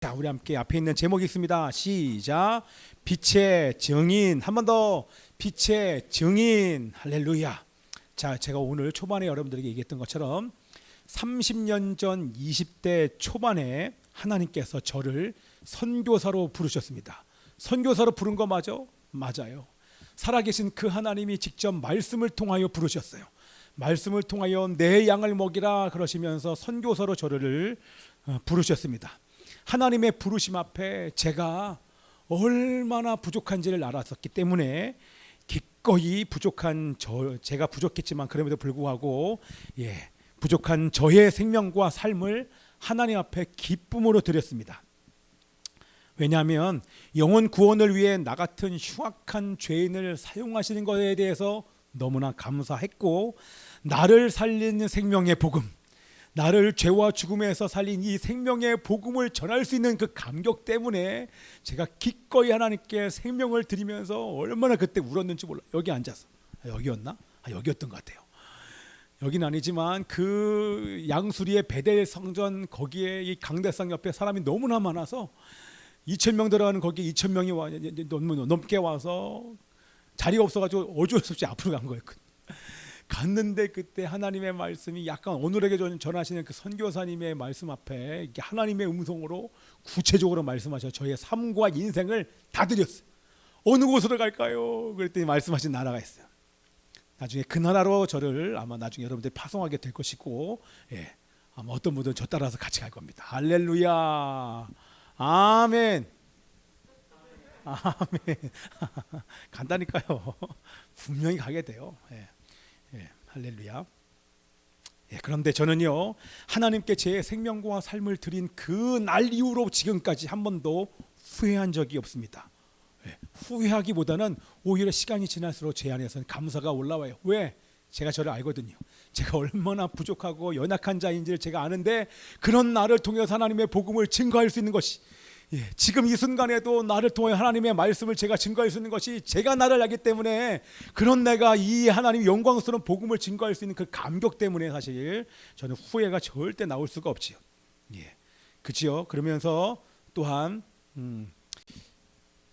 자, 우리 함께 앞에 있는 제목이 있습니다. 시작. 빛의 증인. 한 번 더. 빛의 증인. 할렐루야. 자, 제가 오늘 초반에 여러분들에게 얘기했던 것처럼 30년 전 20대 초반에 하나님께서 저를 선교사로 부르셨습니다. 선교사로 부른 거 맞아요. 살아계신 그 하나님이 직접 말씀을 통하여 부르셨어요. 말씀을 통하여 내 양을 먹이라 그러시면서 선교사로 저를 부르셨습니다. 하나님의 부르심 앞에 제가 얼마나 부족한지를 알았었기 때문에 기꺼이 제가 부족했지만 그럼에도 불구하고 부족한 저의 생명과 삶을 하나님 앞에 기쁨으로 드렸습니다. 왜냐하면 영혼 구원을 위해 나 같은 흉악한 죄인을 사용하시는 것에 대해서 너무나 감사했고, 나를 살리는 생명의 복음, 나를 죄와 죽음에서 살린 이 생명의 복음을 전할 수 있는 그 감격 때문에 제가 기꺼이 하나님께 생명을 드리면서 얼마나 그때 울었는지 몰라. 여기 앉아서. 여기였나? 여기였던 것 같아요. 여긴 아니지만 그 양수리의 베델 성전 거기에 이 강대상 옆에 사람이 너무나 많아서 2,000명 들어가는 거기에 2,000명이 넘게 와서 자리가 없어가지고 어쩔 수 없이 앞으로 간 거예요. 갔는데 그때 하나님의 말씀이 약간 오늘에게 전하시는 그 선교사님의 말씀 앞에 이렇게 하나님의 음성으로 구체적으로 말씀하셔. 저의 삶과 인생을 다 드렸어요. 어느 곳으로 갈까요? 그랬더니 말씀하신 나라가 있어요. 나중에 그 나라로 저를 아마 나중에 여러분들이 파송하게 될 것이고, 아마 어떤 분들은 저 따라서 같이 갈 겁니다. 할렐루야. 아멘. 아멘. 간다니까요. 분명히 가게 돼요. 할렐루야. 그런데 저는요, 하나님께 제 생명과 삶을 드린 그 날 이후로 지금까지 한 번도 후회한 적이 없습니다. 후회하기보다는 오히려 시간이 지날수록 제 안에서는 감사가 올라와요. 왜? 제가 저를 알거든요. 제가 얼마나 부족하고 연약한 자인지를 제가 아는데, 그런 나를 통해서 하나님의 복음을 증거할 수 있는 것이, 지금 이 순간에도 나를 통해 하나님의 말씀을 제가 증거할 수 있는 것이 제가 나를 알기 때문에, 그런 내가 이 하나님 영광스러운 복음을 증거할 수 있는 그 감격 때문에 사실 저는 후회가 절대 나올 수가 없지요. 그치요? 그러면서 또한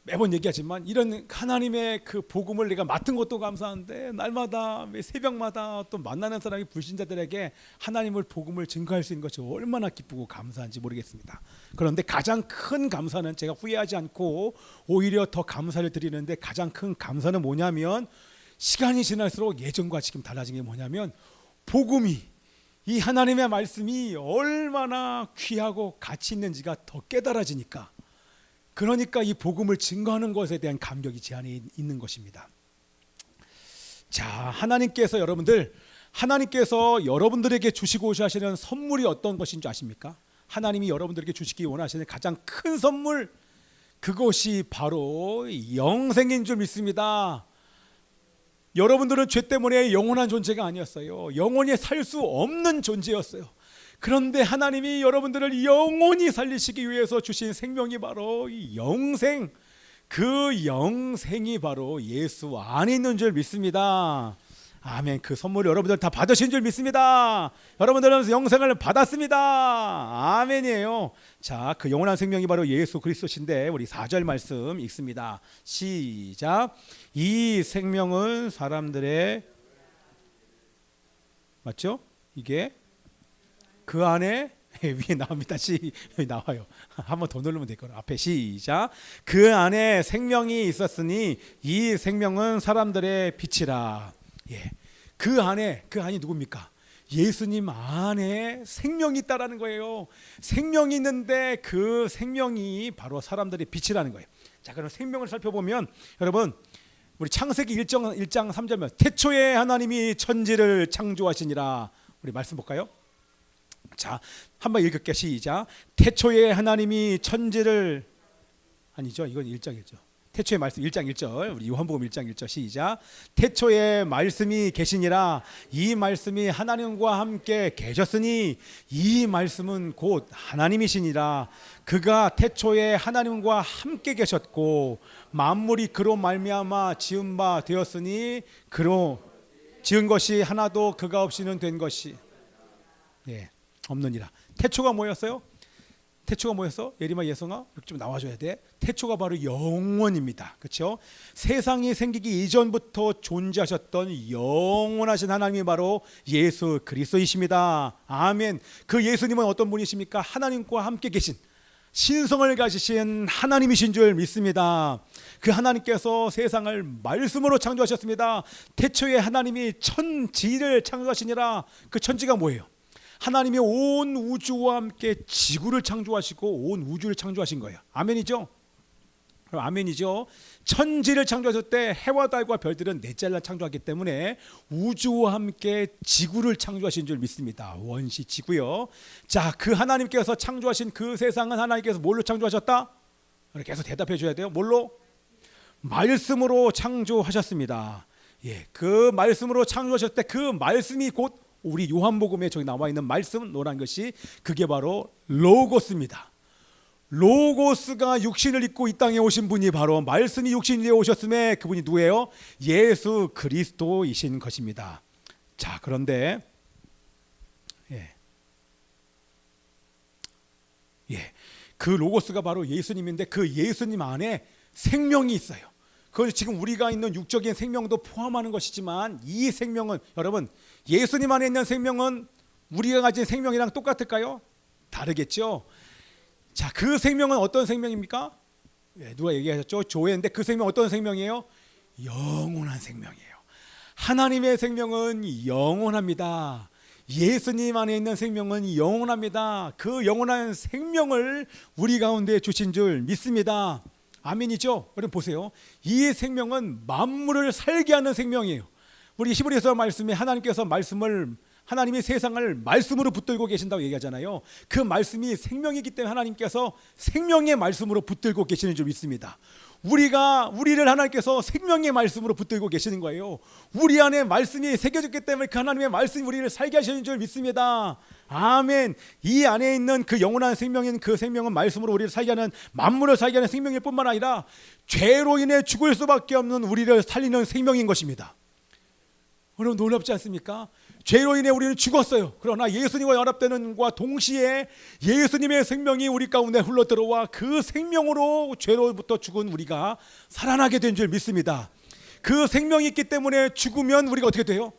매번 얘기하지만 이런 하나님의 그 복음을 내가 맡은 것도 감사한데, 날마다 새벽마다 또 만나는 사람이 불신자들에게 하나님을 복음을 증거할 수 있는 것이 얼마나 기쁘고 감사한지 모르겠습니다. 그런데 가장 큰 감사는, 제가 후회하지 않고 오히려 더 감사를 드리는데 가장 큰 감사는 뭐냐면, 시간이 지날수록 예전과 지금 달라진 게 뭐냐면, 복음이, 이 하나님의 말씀이 얼마나 귀하고 가치 있는지가 더 깨달아지니까, 그러니까 이 복음을 증거하는 것에 대한 감격이 제 안에 있는 것입니다. 자, 하나님께서 여러분들에게 주시고 하시는 선물이 어떤 것인 줄 아십니까? 하나님이 여러분들에게 주시기 원하시는 가장 큰 선물, 그것이 바로 영생인 줄 믿습니다. 여러분들은 죄 때문에 영원한 존재가 아니었어요. 영원히 살 수 없는 존재였어요. 그런데 하나님이 여러분들을 영원히 살리시기 위해서 주신 생명이 바로 영생, 그 영생이 바로 예수 안에 있는 줄 믿습니다. 아멘. 그 선물을 여러분들 다 받으신 줄 믿습니다. 여러분들은 영생을 받았습니다. 아멘이에요. 자, 그 영원한 생명이 바로 예수 그리스도신데, 우리 4절 말씀 읽습니다. 시작. 이 생명은 사람들의, 맞죠? 이게 그 안에 위에 나옵니다. 여기 나와요. 한번 더 누르면 될 거예요. 앞에 시작. 그 안에 생명이 있었으니 이 생명은 사람들의 빛이라. 그 안이 누굽니까? 예수님 안에 생명이 있다라는 거예요. 생명이 있는데 그 생명이 바로 사람들의 빛이라는 거예요. 자, 그럼 생명을 살펴보면, 여러분, 우리 창세기 1장 3절면 태초에 하나님이 천지를 창조하시니라. 우리 말씀 볼까요? 자, 한번 읽을게요. 시작. 태초에 하나님이 천지를, 아니죠, 이건 1장이죠. 태초의 말씀 1장 1절, 우리 요한복음 1장 1절 시작. 태초에 말씀이 계시니라. 이 말씀이 하나님과 함께 계셨으니 이 말씀은 곧 하나님이시니라. 그가 태초에 하나님과 함께 계셨고 만물이 그로 말미암아 지은 바 되었으니 그로 지은 것이 하나도 그가 없이는 된 것이 없느니라. 태초가 뭐였어요? 태초가 뭐였어? 예림아 예성아 이렇게 좀 나와줘야 돼. 태초가 바로 영원입니다. 그렇죠? 세상이 생기기 이전부터 존재하셨던 영원하신 하나님이 바로 예수 그리스도이십니다. 아멘. 그 예수님은 어떤 분이십니까? 하나님과 함께 계신 신성을 가지신 하나님이신 줄 믿습니다. 그 하나님께서 세상을 말씀으로 창조하셨습니다. 태초에 하나님이 천지를 창조하시니라. 그 천지가 뭐예요? 하나님이 온 우주와 함께 지구를 창조하시고 온 우주를 창조하신 거예요. 아멘이죠? 아멘이죠. 천지를 창조하실 때 해와 달과 별들은 넷째 날 창조하기 때문에 우주와 함께 지구를 창조하신 줄 믿습니다. 원시 지구요. 자, 그 하나님께서 창조하신 그 세상은 하나님께서 뭘로 창조하셨다? 계속 대답해 줘야 돼요. 뭘로? 말씀으로 창조하셨습니다. 예, 그 말씀으로 창조하셨을 때 그 말씀이 곧 우리 요한복음에 저기 나와 있는 말씀 노란 것이 그게 바로 로고스입니다. 로고스가 육신을 입고 이 땅에 오신 분이 바로 말씀이 육신이 오셨음에 그분이 누구예요? 예수 그리스도이신 것입니다. 자, 그런데 그 로고스가 바로 예수님인데 그 예수님 안에 생명이 있어요. 그건 지금 우리가 있는 육적인 생명도 포함하는 것이지만 이 생명은 여러분 예수님 안에 있는 생명은 우리가 가진 생명이랑 똑같을까요? 다르겠죠. 자, 그 생명은 어떤 생명입니까? 누가 얘기하셨죠? 조회인데 그 생명 어떤 생명이에요? 영원한 생명이에요. 하나님의 생명은 영원합니다. 예수님 안에 있는 생명은 영원합니다. 그 영원한 생명을 우리 가운데 주신 줄 믿습니다. 아멘이죠? 여러분 보세요. 이 생명은 만물을 살게 하는 생명이에요. 우리 히브리서 말씀에 하나님께서 하나님이 세상을 말씀으로 붙들고 계신다고 얘기하잖아요. 그 말씀이 생명이기 때문에 하나님께서 생명의 말씀으로 붙들고 계시는 줄 믿습니다. 우리를 하나님께서 생명의 말씀으로 붙들고 계시는 거예요. 우리 안에 말씀이 새겨졌기 때문에 그 하나님의 말씀이 우리를 살게 하시는 줄 믿습니다. 아멘. 이 안에 있는 그 영원한 생명인 그 생명은 말씀으로 우리를 살게 하는 만물을 살게 하는 생명일 뿐만 아니라 죄로 인해 죽을 수밖에 없는 우리를 살리는 생명인 것입니다. 여러분 놀랍지 않습니까? 죄로 인해 우리는 죽었어요. 그러나 예수님과 연합되는 것과 동시에 예수님의 생명이 우리 가운데 흘러들어와 그 생명으로 죄로부터 죽은 우리가 살아나게 된 줄 믿습니다. 그 생명이 있기 때문에 죽으면 우리가 어떻게 돼요?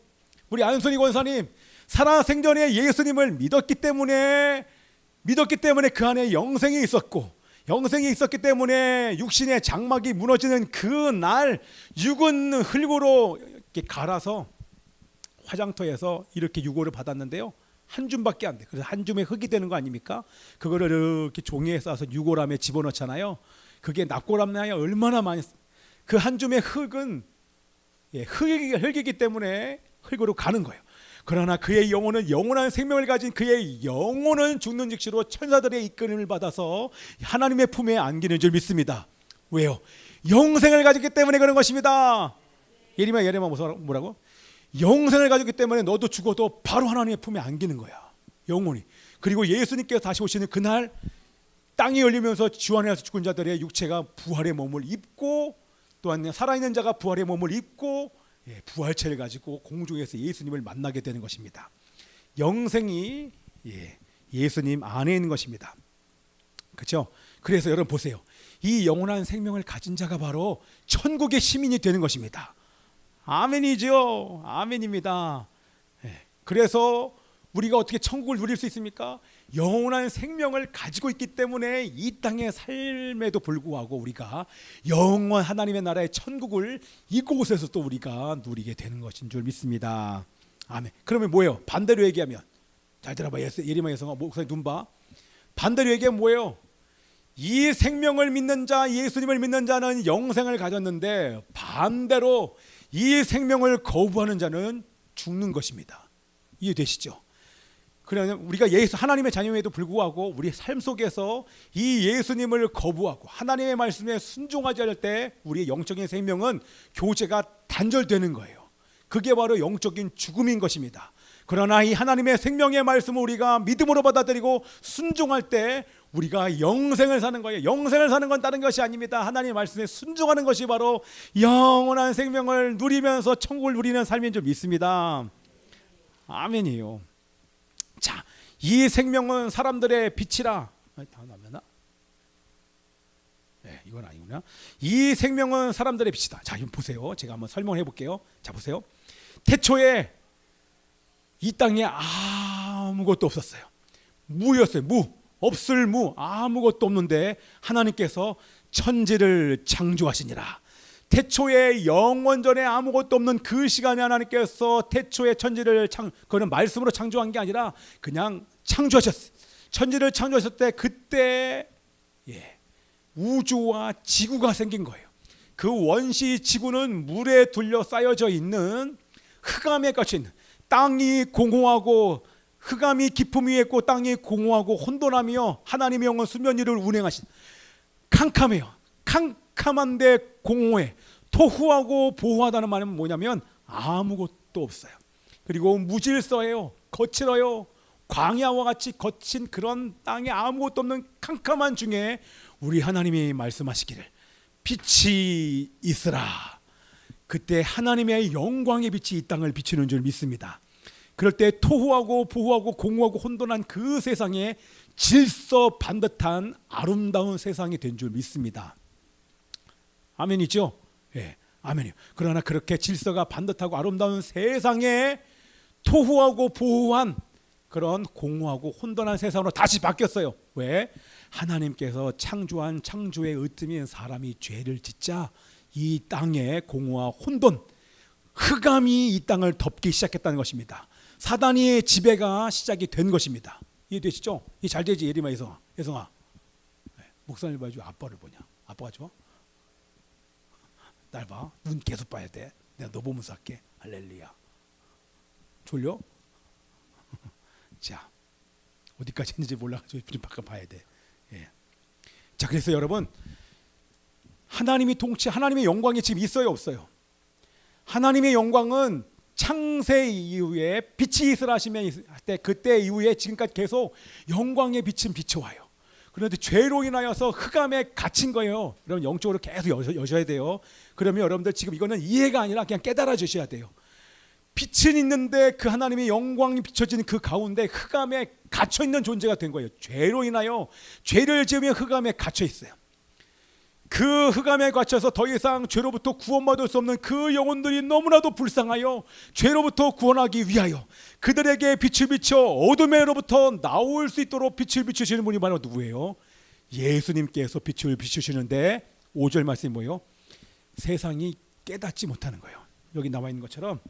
우리 안순희 권사님 살아생전에 예수님을 믿었기 때문에 그 안에 영생이 있었고 영생이 있었기 때문에 육신의 장막이 무너지는 그 날 육은 흙으로 이렇게 갈아서 화장터에서 이렇게 유고를 받았는데요. 한 줌밖에 안 돼. 그래서 한 줌에 흙이 되는 거 아닙니까? 그거를 이렇게 종이에 싸서 유골함에 집어넣잖아요. 그게 납골함나요? 얼마나 많이 그 한 줌의 흙은 흙이기 때문에 흙으로 가는 거예요. 그러나 그의 영혼은 영원한 생명을 가진 그의 영혼은 죽는 즉시로 천사들의 이끌림을 받아서 하나님의 품에 안기는 줄 믿습니다. 왜요? 영생을 가졌기 때문에 그런 것입니다. 예레미야 뭐라고? 영생을 가졌기 때문에 너도 죽어도 바로 하나님의 품에 안기는 거야. 영혼이. 그리고 예수님께서 다시 오시는 그날 땅이 열리면서 주 안에서 죽은 자들의 육체가 부활의 몸을 입고 또한 살아있는 자가 부활의 몸을 입고 부활체를 가지고 공중에서 예수님을 만나게 되는 것입니다. 영생이 예수님 안에 있는 것입니다. 그렇죠? 그래서 여러분 보세요. 이 영원한 생명을 가진 자가 바로 천국의 시민이 되는 것입니다. 아멘이죠. 아멘입니다. 그래서 우리가 어떻게 천국을 누릴 수 있습니까? 영원한 생명을 가지고 있기 때문에 이 땅의 삶에도 불구하고 우리가 영원 하나님의 나라의 천국을 이곳에서 또 우리가 누리게 되는 것인 줄 믿습니다. 아멘. 그러면 뭐예요? 반대로 얘기하면 잘 들어봐. 예레미야 예성아 목사님 눈 봐. 반대로 얘기하면 뭐예요? 이 생명을 믿는 자, 예수님을 믿는 자는 영생을 가졌는데 반대로 이 생명을 거부하는 자는 죽는 것입니다. 이해되시죠? 그러면 우리가 하나님의 자녀임에도 불구하고 우리 삶 속에서 이 예수님을 거부하고 하나님의 말씀에 순종하지 않을 때 우리의 영적인 생명은 교제가 단절되는 거예요. 그게 바로 영적인 죽음인 것입니다. 그러나 이 하나님의 생명의 말씀을 우리가 믿음으로 받아들이고 순종할 때 우리가 영생을 사는 거예요. 영생을 사는 건 다른 것이 아닙니다. 하나님의 말씀에 순종하는 것이 바로 영원한 생명을 누리면서 천국을 누리는 삶인 줄 믿습니다. 아멘이에요. 자, 이 생명은 사람들의 빛이라 다 나면나? 네, 이건 아니구나. 이 생명은 사람들의 빛이다. 자, 이거 보세요. 제가 한번 설명해 볼게요. 자, 보세요. 태초에 이 땅에 아무것도 없었어요. 무였어요. 무. 없을 무. 아무것도 없는데 하나님께서 천지를 창조하시니라. 태초에 영원전에 아무것도 없는 그 시간에 하나님께서 태초에 천지를 그거는 말씀으로 창조한 게 아니라 그냥 창조하셨어요. 천지를 창조하셨을 때 그때 우주와 지구가 생긴 거예요. 그 원시 지구는 물에 둘러싸여져 있는 흑암에 갇혀 있는, 땅이 공허하고 흑암이 깊음 위에 있고 땅이 공허하고 혼돈하며 하나님의 영은 수면 위를 운행하신, 캄캄해요. 캄캄한데 공허해. 토후하고 보호하다는 말은 뭐냐면 아무것도 없어요. 그리고 무질서해요. 거칠어요. 광야와 같이 거친 그런 땅에 아무것도 없는 캄캄한 중에 우리 하나님이 말씀하시기를 빛이 있으라. 그때 하나님의 영광의 빛이 이 땅을 비추는 줄 믿습니다. 그럴 때 토후하고 보호하고 공허하고 혼돈한 그 세상에 질서 반듯한 아름다운 세상이 된 줄 믿습니다. 아멘이죠? 예, 아멘이요. 그러나 그렇게 질서가 반듯하고 아름다운 세상에 토후하고 보호한 그런 공허하고 혼돈한 세상으로 다시 바뀌었어요. 왜? 하나님께서 창조한 창조의 으뜸인 사람이 죄를 짓자 이 땅에 공허와 혼돈, 흑암이 이 땅을 덮기 시작했다는 것입니다. 사단의 지배가 시작이 된 것입니다. 이해되시죠? 이 잘 되지 예림아, 예성아. 목사님 봐야지 아빠를 보냐? 아빠가 좋아? 날 봐. 눈 계속 봐야 돼. 내가 너 보면서 할게. 할렐루야. 졸려? 자, 어디까지 했는지 몰라가지고 좀 바꿔 봐야 돼. 예. 자, 그래서 여러분, 하나님이 하나님의 영광이 지금 있어요, 없어요? 하나님의 영광은 창세 이후에 빛이 있으라 하시면 그때 이후에 지금까지 계속 영광의 빛은 비춰와요. 그런데 죄로 인하여서 흑암에 갇힌 거예요. 여러분 영적으로 계속 여셔야 돼요. 그러면 여러분들 지금 이거는 이해가 아니라 그냥 깨달아 주셔야 돼요. 빛은 있는데 그 하나님의 영광이 비춰지는 그 가운데 흑암에 갇혀 있는 존재가 된 거예요. 죄로 인하여 죄를 지으면 흑암에 갇혀 있어요. 그 흑암에 갇혀서 더 이상 죄로부터 구원받을 수 없는 그 영혼들이 너무나도 불쌍하여 죄로부터 구원하기 위하여 그들에게 빛을 비춰 어둠에로부터 나올 수 있도록 빛을 비추시는 분이 바로 누구예요? 예수님께서 빛을 비추시는데 5절 말씀이 뭐예요? 세상이 깨닫지 못하는 거예요. 여기 나와 있는 것처럼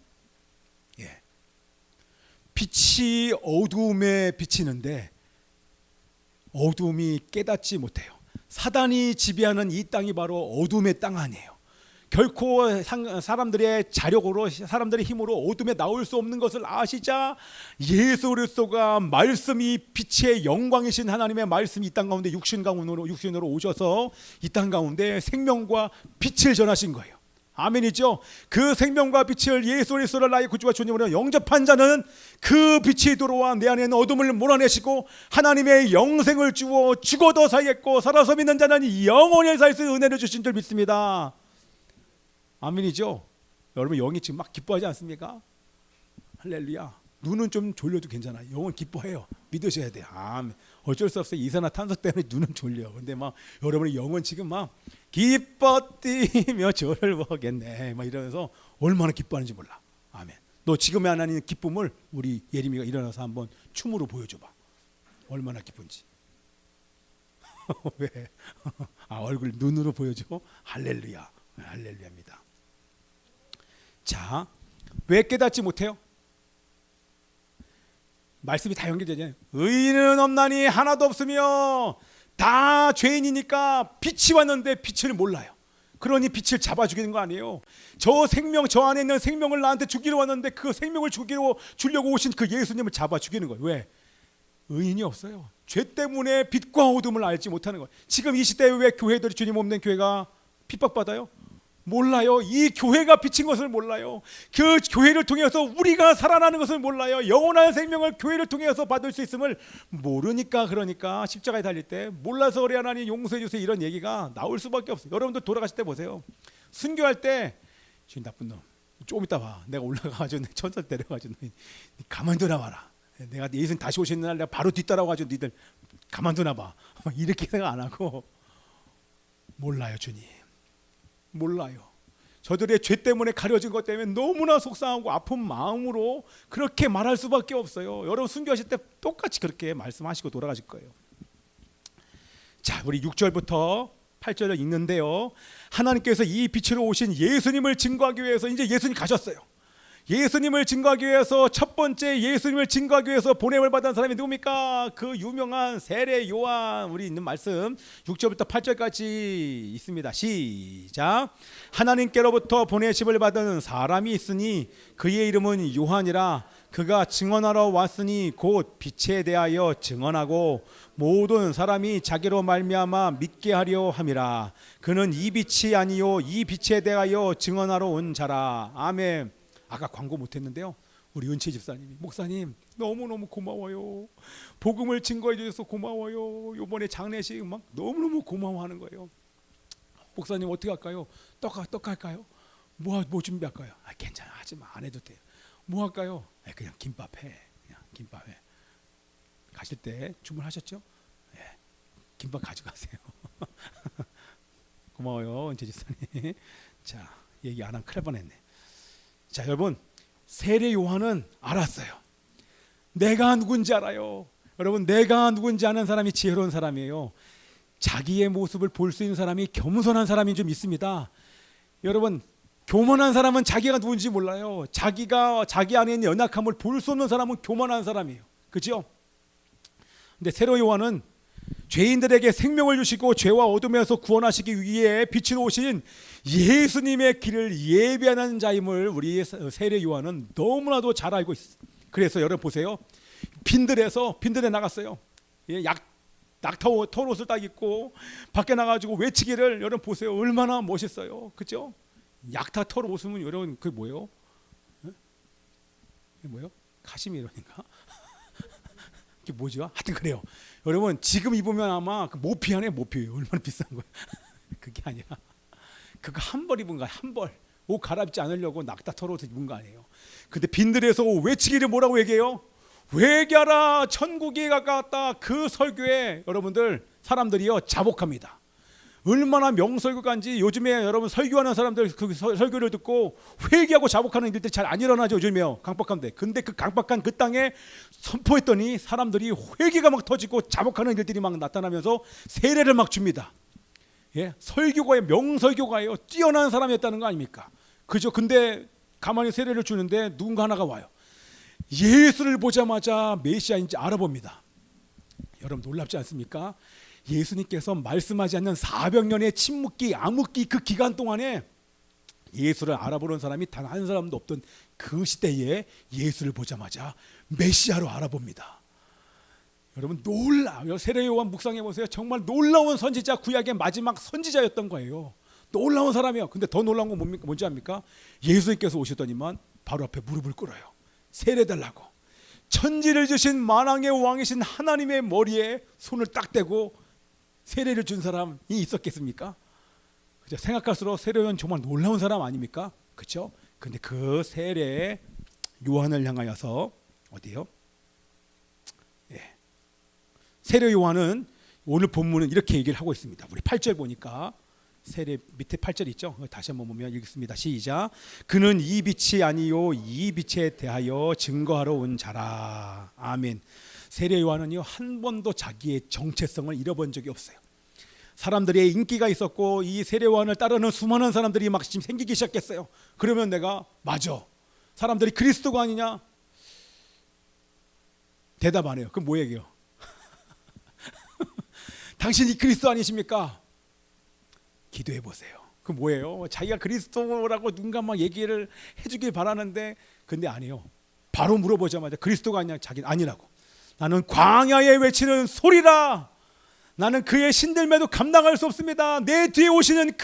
빛이 어두움에 비치는데 어두움이 깨닫지 못해요. 사단이 지배하는 이 땅이 바로 어둠의 땅 아니에요. 결코 사람들의 자력으로 사람들의 힘으로 어둠에 나올 수 없는 것을 아시자 예수 그리스도가 말씀이 빛의 영광이신 하나님의 말씀이 이 땅 가운데 육신으로 오셔서 이 땅 가운데 생명과 빛을 전하신 거예요. 아멘이죠. 그 생명과 빛을 예수 그리스도를 나의 구주와 주님으로 영접한 자는 그 빛이 들어와 내 안에 있는 어둠을 몰아내시고 하나님의 영생을 주어 죽어도 살겠고 살아서 믿는 자는 영원히 살 수 있는 은혜를 주신 줄 믿습니다. 아멘이죠. 여러분 영이 지금 막 기뻐하지 않습니까? 할렐루야. 눈은 좀 졸려도 괜찮아. 영은 기뻐해요. 믿으셔야 돼요. 아멘. 어쩔 수 없어요. 이산화탄소 때문에 눈은 졸려. 근데 막 여러분의 영은 지금 막 기뻐 뛰며 저를 보겠네 막 이러면서 얼마나 기뻐하는지 몰라. 아멘. 너 지금의 하나님의 기쁨을 우리 예림이가 일어나서 한번 춤으로 보여줘봐. 얼마나 기쁜지. 왜? 얼굴 눈으로 보여줘? 할렐루야. 할렐루야입니다. 자, 왜 깨닫지 못해요? 말씀이 다 연결되잖아요. 의인은 없나니 하나도 없으며 다 죄인이니까 빛이 왔는데 빛을 몰라요. 그러니 빛을 잡아 죽이는 거 아니에요. 저 안에 있는 생명을 나한테 주기로 왔는데 그 생명을 주려고 오신 그 예수님을 잡아 죽이는 거예요. 왜? 의인이 없어요. 죄 때문에 빛과 어둠을 알지 못하는 거예요. 지금 이 시대에 왜 교회들이 주님 없는 교회가 핍박받아요? 몰라요. 이 교회가 비친 것을 몰라요. 그 교회를 통해서 우리가 살아나는 것을 몰라요. 영원한 생명을 교회를 통해서 받을 수 있음을 모르니까 그러니까 십자가에 달릴 때 몰라서 그래 하나님 용서해 주세요 이런 얘기가 나올 수밖에 없어요. 여러분들 돌아가실 때 보세요. 순교할 때 주님 나쁜 놈 조금 이따 봐. 내가 올라가가지고 천사 데려가지고 가만히 돌아와라. 내가 예수님 다시 오시는 날 내가 바로 뒤따라와가지고 니들 가만두나 봐. 이렇게 생각 안 하고 몰라요. 주님 몰라요. 저들의 죄 때문에 가려진 것 때문에 너무나 속상하고 아픈 마음으로 그렇게 말할 수밖에 없어요. 여러분 순교하실 때 똑같이 그렇게 말씀하시고 돌아가실 거예요. 자, 우리 6절부터 8절을 읽는데요. 하나님께서 이 빛으로 오신 예수님을 증거하기 위해서 이제 예수님 가셨어요. 예수님을 증거하기 위해서 첫 번째 예수님을 증거하기 위해서 보냄을 받은 사람이 누굽니까? 그 유명한 세례 요한. 우리 있는 말씀 6절부터 8절까지 있습니다. 시작. 하나님께로부터 보내심을 받은 사람이 있으니 그의 이름은 요한이라. 그가 증언하러 왔으니 곧 빛에 대하여 증언하고 모든 사람이 자기로 말미암아 믿게 하려 함이라. 그는 이 빛이 아니요 이 빛에 대하여 증언하러 온 자라. 아멘. 아까 광고 못했는데요. 우리 은채 집사님이 목사님 너무너무 고마워요. 복음을 증거해 주셔서 고마워요. 이번에 장례식 막 너무너무 고마워하는 거예요. 목사님 어떻게 할까요? 떡 할까요? 뭐 준비할까요? 괜찮아 하지마 안 해도 돼요. 뭐 할까요? 그냥 김밥 해. 그냥 김밥 해. 가실 때 주문하셨죠? 네. 김밥 가져가세요. 고마워요 은채 집사님. 자, 얘기 안 하면 큰일 뻔했네. 자, 여러분 세례 요한은 알았어요. 내가 누군지 알아요. 여러분 내가 누군지 아는 사람이 지혜로운 사람이에요. 자기의 모습을 볼 수 있는 사람이 겸손한 사람이 좀 있습니다. 여러분 교만한 사람은 자기가 누군지 몰라요. 자기가 자기 안에 있는 연약함을 볼 수 없는 사람은 교만한 사람이에요. 그렇죠? 근데 세례 요한은 죄인들에게 생명을 주시고 죄와 어둠에서 구원하시기 위해 빛으로 오신 예수님의 길을 예비하는 자임을 우리 세례 요한은 너무나도 잘 알고 있어요. 그래서 여러분 보세요. 빈들에 나갔어요. 낙타옷 털옷을 딱 입고 밖에 나가지고 외치기를 여러분 보세요. 얼마나 멋있어요. 그렇죠? 약타 털옷은 여러분 그게 뭐예요? 그게 뭐예요? 카시미로인가? 그게 뭐죠? 하여튼 그래요. 여러분 지금 입으면 아마 그 모피 안에 모피 얼마나 비싼 거예요. 그게 아니라 그거 한 벌 입은 거야. 한 벌. 옷 갈아입지 않으려고 낙타 털옷을 입은 거 아니에요. 근데 빈들에서 외치기를 뭐라고 얘기해요? 회개하라 천국이 가까웠다. 그 설교에 여러분들 사람들이요 자복합니다. 얼마나 명설교가인지. 요즘에 여러분 설교하는 사람들 그 설교를 듣고 회개하고 자복하는 일들이 잘 안 일어나죠. 요즘에요. 강박한데. 근데 그 강박한 그 땅에 선포했더니 사람들이 회개가 막 터지고 자복하는 일들이 막 나타나면서 세례를 막 줍니다. 예, 설교가의 명설교가예요. 뛰어난 사람이었다는 거 아닙니까? 그죠? 근데 가만히 세례를 주는데 누군가 하나가 와요. 예수를 보자마자 메시아인지 알아봅니다. 여러분 놀랍지 않습니까? 예수님께서 말씀하지 않는 400년의 침묵기, 암흑기 그 기간 동안에 예수를 알아보는 사람이 단 한 사람도 없던 그 시대에 예수를 보자마자 메시아로 알아봅니다. 여러분 놀라워요. 세례 요한 묵상해 보세요. 정말 놀라운 선지자, 구약의 마지막 선지자였던 거예요. 놀라운 사람이에요. 근데 더 놀라운 건 뭡니까? 뭔지 압니까? 예수님께서 오셨더니만 바로 앞에 무릎을 꿇어요. 세례달라고. 천지를 주신 만왕의 왕이신 하나님의 머리에 손을 딱 대고 세례를 준 사람이 있었겠습니까? 그죠? 생각할수록 세례 요한 정말 놀라운 사람 아닙니까? 그렇죠? 근데 그 세례 요한을 향하여서 어디요? 예. 세례 요한은 오늘 본문은 이렇게 얘기를 하고 있습니다. 우리 8절 보니까 세례 밑에 8절 있죠? 다시 한번 보면 읽겠습니다. 시작. 그는 이 빛이 아니요 이 빛에 대하여 증거하러 온 자라. 아멘. 세례 요한은요 한 번도 자기의 정체성을 잃어본 적이 없어요. 사람들의 인기가 있었고 이 세례 요한을 따르는 수많은 사람들이 막 지금 생기기 시작했어요. 그러면 내가 맞아. 사람들이 그리스도가 아니냐? 대답 안 해요. 그럼 뭐 얘기해요? 당신이 그리스도 아니십니까? 기도해 보세요. 그 뭐예요? 자기가 그리스도라고 누군가 막 얘기를 해주길 바라는데 근데 아니에요. 바로 물어보자마자 그리스도가 아니냐? 자기는 아니라고. 나는 광야에 외치는 소리라. 나는 그의 신들매도 감당할 수 없습니다. 내 뒤에 오시는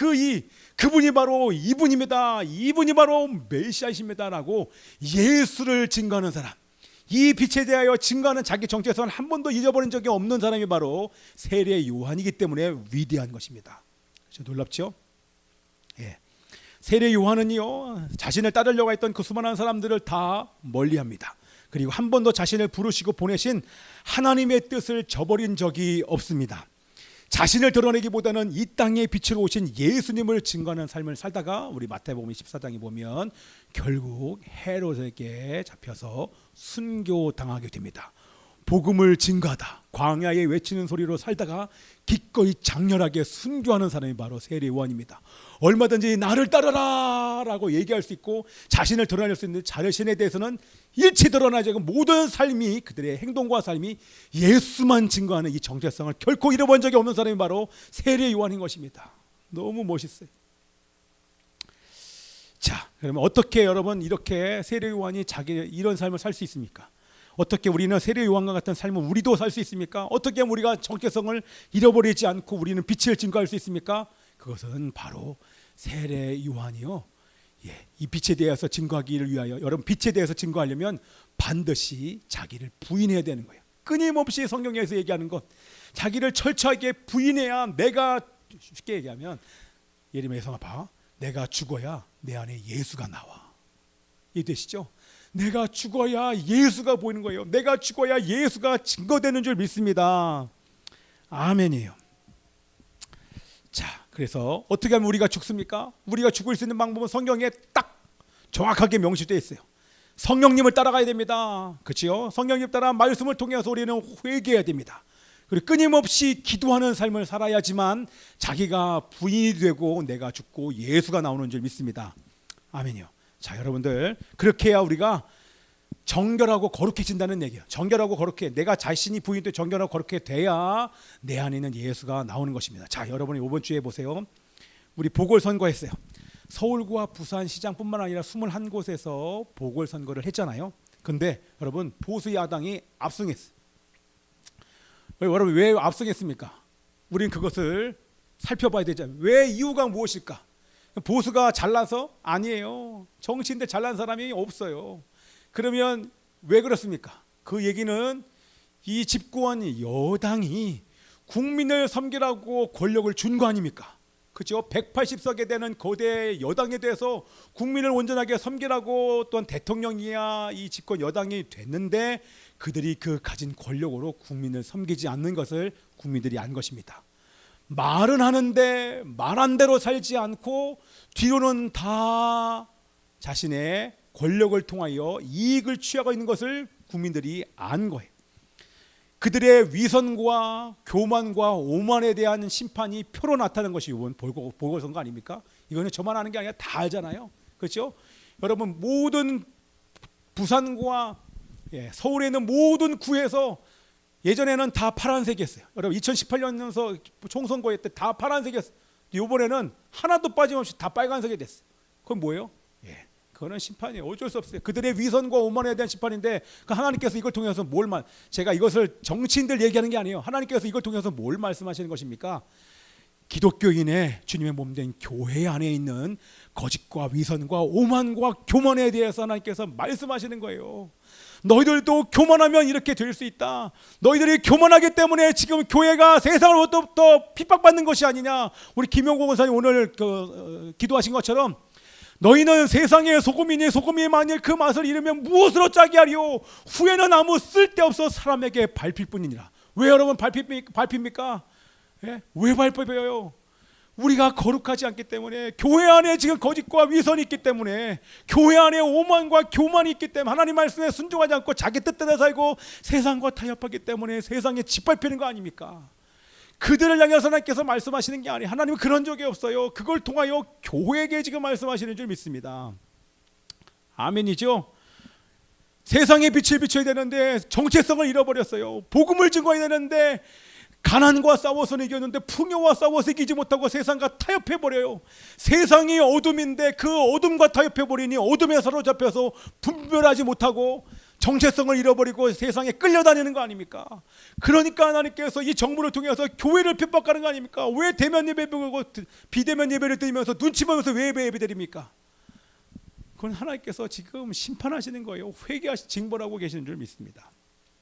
그분이 바로 이분입니다. 이분이 바로 메시아이십니다라고 예수를 증거하는 사람. 이 빛에 대하여 증거하는 자기 정체성을 한 번도 잊어버린 적이 없는 사람이 바로 세례 요한이기 때문에 위대한 것입니다. 놀랍죠? 예. 세례 요한은요 자신을 따르려고 했던 그 수많은 사람들을 다 멀리합니다. 그리고 한 번도 자신을 부르시고 보내신 하나님의 뜻을 저버린 적이 없습니다. 자신을 드러내기보다는 이 땅에 빛으로 오신 예수님을 증거하는 삶을 살다가 우리 마태복음 14장에 보면 결국 헤롯에게 잡혀서 순교당하게 됩니다. 복음을 증거하다 광야에 외치는 소리로 살다가 기꺼이 장렬하게 순교하는 사람이 바로 세례 요한입니다. 얼마든지 나를 따르라 라고 얘기할 수 있고 자신을 드러낼 수 있는 자신에 대해서는 일치 드러나지 않고 모든 삶이 그들의 행동과 삶이 예수만 증거하는 이 정체성을 결코 잃어본 적이 없는 사람이 바로 세례 요한인 것입니다. 너무 멋있어요. 자, 그러면 어떻게 여러분 이렇게 세례 요한이 자기 이런 삶을 살 수 있습니까? 어떻게 우리는 세례 요한과 같은 삶을 우리도 살 수 있습니까? 어떻게 하면 우리가 정체성을 잃어버리지 않고 우리는 빛을 증거할 수 있습니까? 그것은 바로 세례 요한이요. 이 빛에 대해서 증거하기를 위하여 여러분 빛에 대해서 증거하려면 반드시 자기를 부인해야 되는 거예요. 끊임없이 성경에서 얘기하는 것, 자기를 철저하게 부인해야 내가 쉽게 얘기하면 예레미야서 봐, 내가 죽어야 내 안에 예수가 나와. 이해되시죠? 내가 죽어야 예수가 보이는 거예요. 내가 죽어야 예수가 증거되는 줄 믿습니다. 아멘이에요. 자, 그래서 어떻게 하면 우리가 죽습니까? 우리가 죽을 수 있는 방법은 성경에 딱 정확하게 명시되어 있어요. 성령님을 따라가야 됩니다. 그렇죠? 성령님 따라 말씀을 통해서 우리는 회개해야 됩니다. 그리고 끊임없이 기도하는 삶을 살아야지만 자기가 부인이 되고 내가 죽고 예수가 나오는 줄 믿습니다. 아멘이요. 자, 여러분들 그렇게 해야 우리가 정결하고 거룩해진다는 얘기예요. 정결하고 거룩해, 내가 자신이 부인돼 정결하고 거룩해 돼야 내 안에 있는 예수가 나오는 것입니다. 자, 여러분이 이번 주에 보세요. 우리 보궐선거했어요. 서울과 부산 시장뿐만 아니라 21곳에서 보궐선거를 했잖아요. 근데 여러분 보수 야당이 압승했어요. 여러분 왜 압승했습니까? 우린 그것을 살펴봐야 되잖아요. 왜 이유가 무엇일까? 보수가 잘나서? 아니에요. 정치인데 잘난 사람이 없어요. 그러면 왜 그렇습니까? 그 얘기는 이 집권 여당이 국민을 섬기라고 권력을 준 거 아닙니까? 그렇죠? 180석에 되는 거대 여당에 대해서 국민을 온전하게 섬기라고 또한 대통령이야 이 집권 여당이 됐는데 그들이 그 가진 권력으로 국민을 섬기지 않는 것을 국민들이 안 것입니다. 말은 하는데 말한 대로 살지 않고 뒤로는 다 자신의 권력을 통하여 이익을 취하고 있는 것을 국민들이 안 거예요. 그들의 위선과 교만과 오만에 대한 심판이 표로 나타나는 것이 이번 보궐선거 아닙니까? 이거는 저만 아는 게 아니라 다 알잖아요. 그렇죠? 여러분 모든 부산과 서울에 있는 모든 구에서 예전에는 다 파란색이었어요. 여러분 2018년에서 총선거에 때 다 파란색이었어요. 이번에는 하나도 빠짐없이 다 빨간색이 됐어요. 그건 뭐예요? 그거는 심판이에요. 어쩔 수 없어요. 그들의 위선과 오만에 대한 심판인데 하나님께서 이걸 통해서 제가 이것을 정치인들 얘기하는 게 아니에요. 하나님께서 이걸 통해서 뭘 말씀하시는 것입니까? 기독교인의 주님의 몸된 교회 안에 있는 거짓과 위선과 오만과 교만에 대해서 하나님께서 말씀하시는 거예요. 너희들도 교만하면 이렇게 될 수 있다. 너희들이 교만하기 때문에 지금 교회가 세상으로부터 핍박받는 것이 아니냐. 우리 김용국 원사님 오늘 기도하신 것처럼 너희는 세상의 소금이니 소금이 만일 그 맛을 잃으면 무엇으로 짜게 하리요. 후에는 아무 쓸데없어 사람에게 밟힐 뿐이니라. 왜 여러분 밟힙니까? 왜 밟혀요? 우리가 거룩하지 않기 때문에, 교회 안에 지금 거짓과 위선이 있기 때문에, 교회 안에 오만과 교만이 있기 때문에, 하나님 말씀에 순종하지 않고 자기 뜻대로 살고 세상과 타협하기 때문에 세상에 짓밟히는 거 아닙니까? 그들을 향해서 하나님께서 말씀하시는 게 아니에요. 하나님은 그런 적이 없어요. 그걸 통하여 교회에게 지금 말씀하시는 줄 믿습니다. 아멘이죠? 세상에 빛을 비춰야 되는데 정체성을 잃어버렸어요. 복음을 증거해야 되는데 가난과 싸워서 이겼는데 풍요와 싸워서 이기지 못하고 세상과 타협해버려요. 세상이 어둠인데 그 어둠과 타협해버리니 어둠에 사로잡혀서 분별하지 못하고 정체성을 잃어버리고 세상에 끌려다니는 거 아닙니까? 그러니까 하나님께서 이 정부를 통해서 교회를 핍박하는 거 아닙니까? 왜 대면 예배 드리고 비대면 예배를 드리면서 눈치 보면서 왜 예배 드립니까? 그건 하나님께서 지금 심판하시는 거예요. 회개하시 징벌하고 계시는 줄 믿습니다.